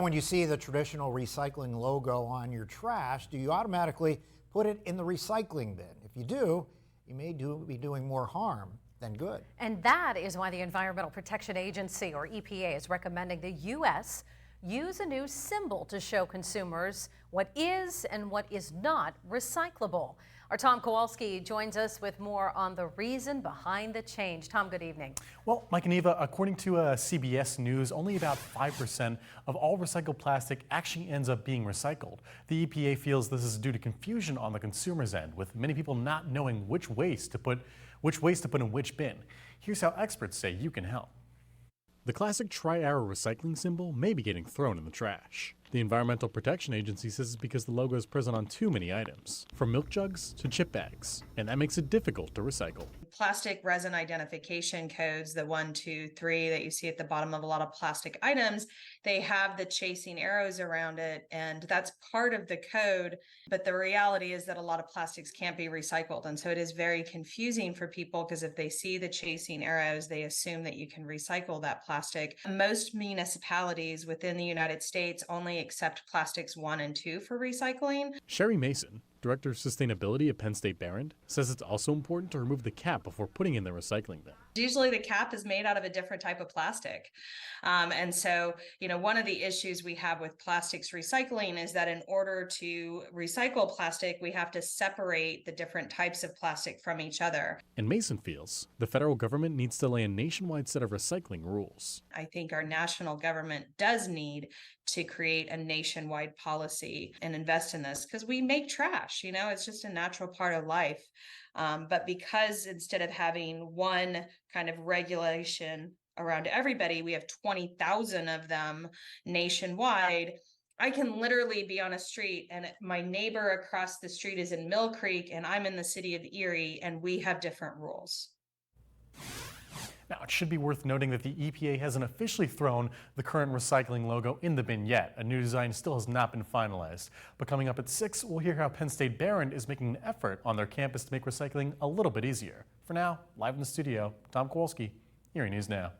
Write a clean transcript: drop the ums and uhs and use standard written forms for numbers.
When you see the traditional recycling logo on your trash, do you automatically put it in the recycling bin? If you do, you may be doing more harm than good. And that is why the Environmental Protection Agency, or EPA, is recommending the U.S. use a new symbol to show consumers what is and what is not recyclable. Our Tom Kowalski joins us with more on the reason behind the change. Tom, good evening. Well, Mike and Eva, according to CBS News, only about 5% of all recycled plastic actually ends up being recycled. The EPA feels this is due to confusion on the consumer's end, with many people not knowing which waste to put in which bin. Here's how experts say you can help. The classic tri-arrow recycling symbol may be getting thrown in the trash. The Environmental Protection Agency says it's because the logo is present on too many items, from milk jugs to chip bags, and that makes it difficult to recycle. Plastic resin identification codes, the 1, 2, 3 that you see at the bottom of a lot of plastic items, they have the chasing arrows around it, and that's part of the code. But the reality is that a lot of plastics can't be recycled. And so it is very confusing for people because if they see the chasing arrows, they assume that you can recycle that plastic. Most municipalities within the United States only accept plastics 1 and 2 for recycling. Sherry Mason, Director of Sustainability at Penn State Behrend, says it's also important to remove the cap before putting in the recycling bin. Usually the cap is made out of a different type of plastic. And so, one of the issues we have with plastics recycling is that in order to recycle plastic, we have to separate the different types of plastic from each other. And Mason feels the federal government needs to lay a nationwide set of recycling rules. I think our national government does need to create a nationwide policy and invest in this because we make trash, it's just a natural part of life. But because instead of having one kind of regulation around everybody, we have 20,000 of them nationwide. I can literally be on a street and my neighbor across the street is in Mill Creek and I'm in the city of Erie and we have different rules. Now, it should be worth noting that the EPA hasn't officially thrown the current recycling logo in the bin yet. A new design still has not been finalized. But coming up at 6, we'll hear how Penn State Behrend is making an effort on their campus to make recycling a little bit easier. For now, live in the studio, Tom Kowalski, Erie News Now.